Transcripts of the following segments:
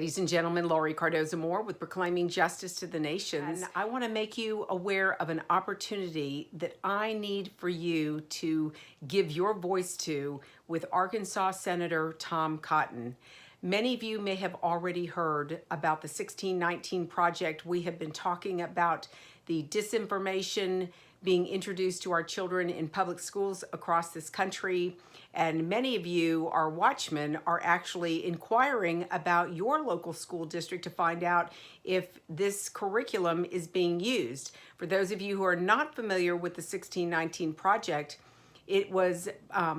Ladies and gentlemen, Laurie Cardoza-Moore with Proclaiming Justice to the Nations. And I want to make you aware of an opportunity that I need for you to give your voice to with Arkansas Senator Tom Cotton. Many of you may have already heard about the 1619 project. We have been talking about the disinformation being introduced to our children in public schools across this country. And many of you, our watchmen, are actually inquiring about your local school district to find out if this curriculum is being used. For those of you who are not familiar with the 1619 project, it was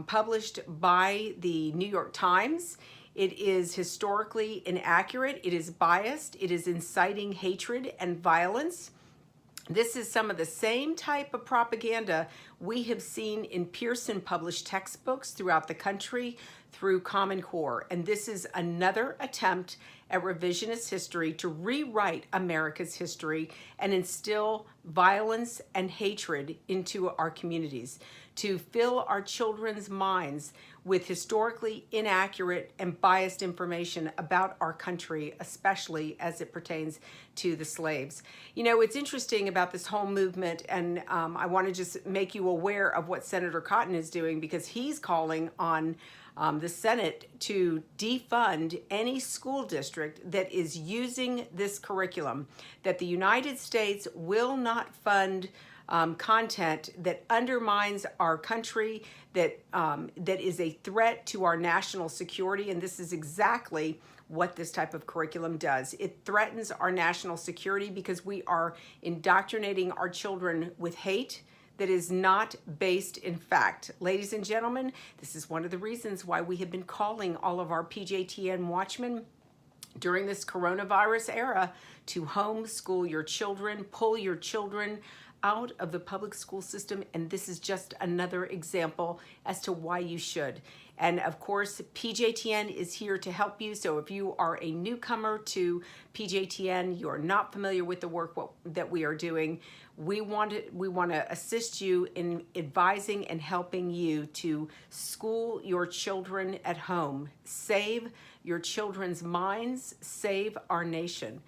published by the New York Times. It is historically inaccurate, it is biased, it is inciting hatred and violence. This is some of the same type of propaganda we have seen in Pearson published textbooks throughout the country through Common Core. And this is another attempt at revisionist history to rewrite America's history and instill violence and hatred into our communities, to fill our children's minds with historically inaccurate and biased information about our country, especially as it pertains to the slaves. You know, it's interesting about this whole movement, and I want to just make you aware of what Senator Cotton is doing, because he's calling on the Senate to defund any school district that is using this curriculum, that the United States will not fund content that undermines our country, that is a threat to our national security. And this is exactly what this type of curriculum does. It threatens our national security because we are indoctrinating our children with hate that is not based in fact. Ladies and gentlemen, this is one of the reasons why we have been calling all of our PJTN watchmen during this coronavirus era to homeschool your children, pull your children out of the public school system. And this is just another example as to why you should. And of course, PJTN is here to help you. So if you are a newcomer to PJTN, you are not familiar with the work that we are doing, we want to assist you in advising and helping you to school your children at home. Save your children's minds, save our nation.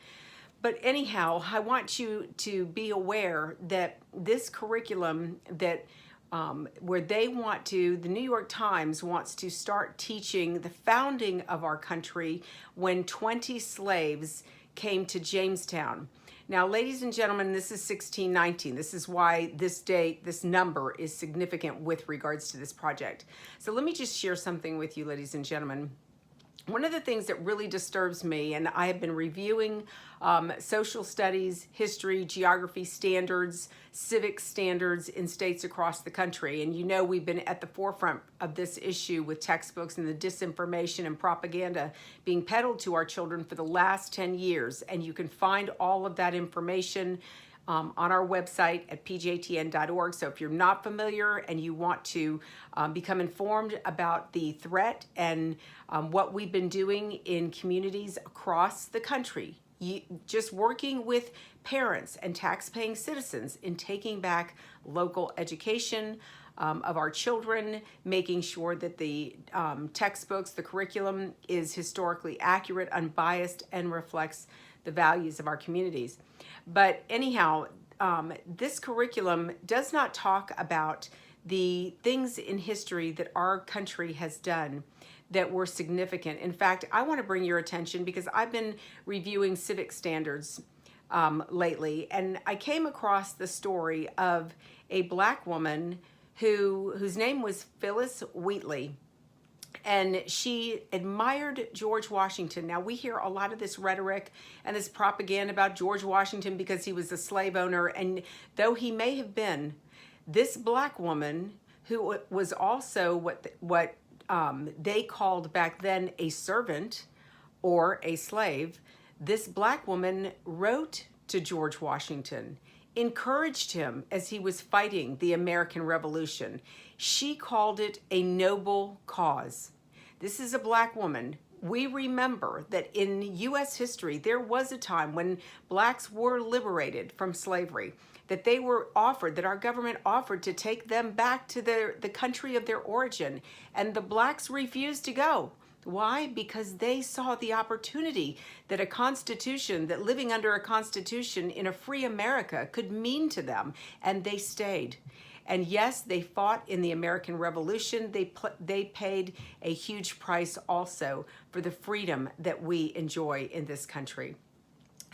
But anyhow, I want you to be aware that this curriculum that where they want to, the New York Times wants to start teaching the founding of our country when 20 slaves came to Jamestown. Now, ladies and gentlemen, this is 1619. This is why this date, this number is significant with regards to this project. So let me just share something with you, ladies and gentlemen. One of the things that really disturbs me, and I have been reviewing social studies, history, geography standards, civic standards in states across the country. And you know, we've been at the forefront of this issue with textbooks and the disinformation and propaganda being peddled to our children for the last 10 years. And you can find all of that information on our website at pjtn.org. So if you're not familiar and you want to become informed about the threat and what we've been doing in communities across the country, just working with parents and tax-paying citizens in taking back local education of our children, making sure that the textbooks, the curriculum is historically accurate, unbiased, and reflects the values of our communities. But anyhow, this curriculum does not talk about the things in history that our country has done that were significant. In fact, I want to bring your attention, because I've been reviewing civic standards lately, and I came across the story of a Black woman whose name was Phyllis Wheatley. And she admired George Washington. Now, we hear a lot of this rhetoric and this propaganda about George Washington because he was a slave owner. And though he may have been, this Black woman, who was also what they called back then a servant or a slave, this Black woman wrote to George Washington, encouraged him as he was fighting the American Revolution. She called it a noble cause. This is a Black woman. We remember that in U.S. history, there was a time when Blacks were liberated from slavery, that they were offered, that our government offered to take them back to the country of their origin, and the Blacks refused to go. Why? Because they saw the opportunity that a constitution, that living under a constitution in a free America could mean to them, and they stayed. And yes, they fought in the American Revolution. They paid a huge price also for the freedom that we enjoy in this country.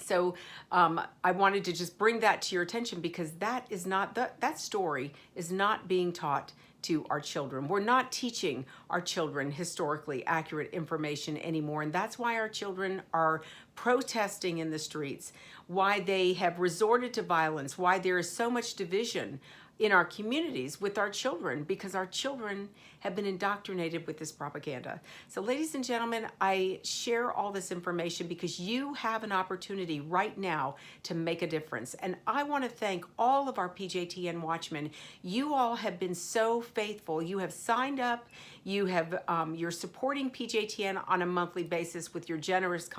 So I wanted to just bring that to your attention, because that is not, that story is not being taught to our children. We're not teaching our children historically accurate information anymore. And that's why our children are protesting in the streets, why they have resorted to violence, why there is so much division in our communities with our children, because our children have been indoctrinated with this propaganda. So ladies and gentlemen, I share all this information because you have an opportunity right now to make a difference. And I want to thank all of our PJTN watchmen. You all have been so faithful. You have signed up. You have, you're supporting PJTN on a monthly basis with your generous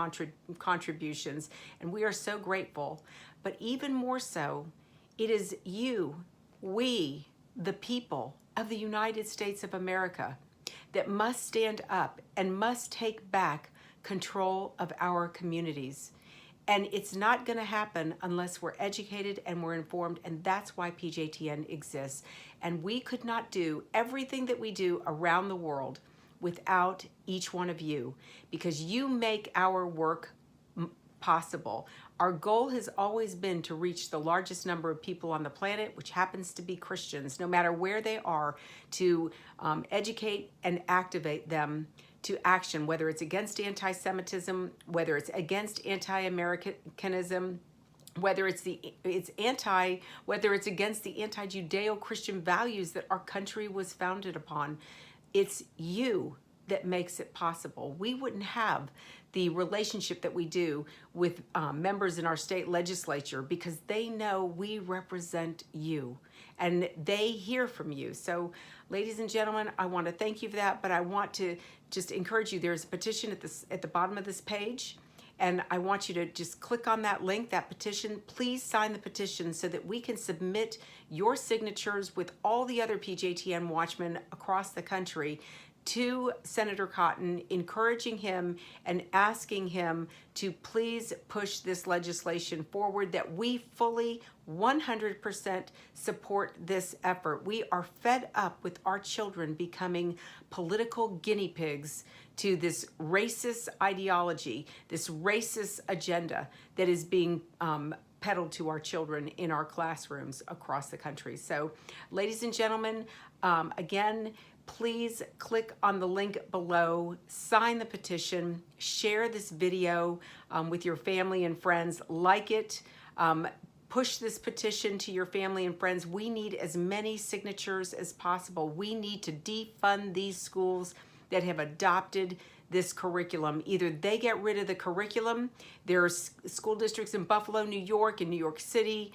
contributions. And we are so grateful. But even more so, it is you, we, the people of the United States of America, that must stand up and must take back control of our communities. And it's not going to happen unless we're educated and we're informed, and that's why PJTN exists. And we could not do everything that we do around the world without each one of you, because you make our work possible. Our goal has always been to reach the largest number of people on the planet, which happens to be Christians, no matter where they are, to educate and activate them to action, whether it's against anti-Semitism, whether it's against anti-Americanism, whether it's against the anti-Judeo-Christian values that our country was founded upon. It's you that makes it possible. We wouldn't have the relationship that we do with members in our state legislature, because they know we represent you and they hear from you. So ladies and gentlemen, I want to thank you for that, but I want to just encourage you. There's a petition at the bottom of this page, and I want you to just click on that link, that petition. Please sign the petition so that we can submit your signatures with all the other PJTN watchmen across the country to Senator Cotton, encouraging him and asking him to please push this legislation forward, that we fully 100% support this effort. We are fed up with our children becoming political guinea pigs to this racist ideology, this racist agenda that is being peddled to our children in our classrooms across the country. So, ladies and gentlemen, again, please click on the link below, sign the petition, share this video with your family and friends, like it, push this petition to your family and friends. We need as many signatures as possible. We need to defund these schools that have adopted this curriculum. Either they get rid of the curriculum. There are school districts in Buffalo, New York, in New York City,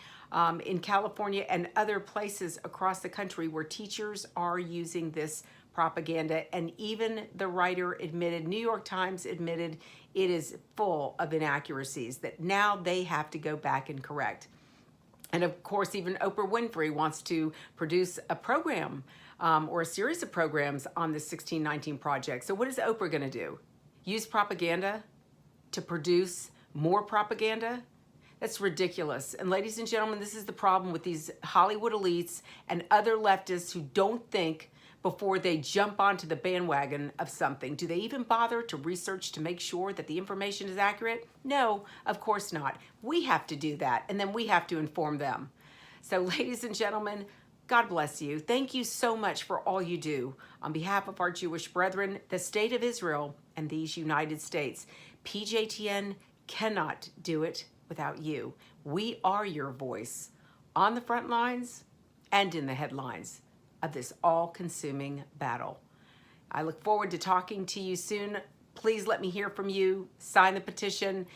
in California, and other places across the country where teachers are using this propaganda. And even the writer admitted, New York Times admitted, it is full of inaccuracies that now they have to go back and correct. And of course, even Oprah Winfrey wants to produce a program or a series of programs on the 1619 Project. So what is Oprah going to do? Use propaganda to produce more propaganda? That's ridiculous. And ladies and gentlemen, this is the problem with these Hollywood elites and other leftists who don't think before they jump onto the bandwagon of something. Do they even bother to research to make sure that the information is accurate? No, of course not. We have to do that, and then we have to inform them. So ladies and gentlemen, God bless you. Thank you so much for all you do on behalf of our Jewish brethren, the state of Israel, and these United States. PJTN cannot do it without you. We are your voice on the front lines and in the headlines of this all-consuming battle. I look forward to talking to you soon. Please let me hear from you. Sign the petition.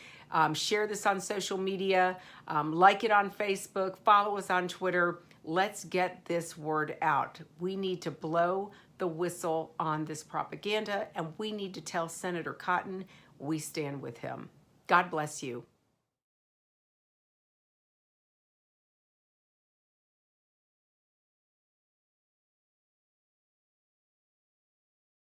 Share this on social media. Like it on Facebook. Follow us on Twitter. Let's get this word out. We need to blow the whistle on this propaganda, and we need to tell Senator Cotton we stand with him. God bless you.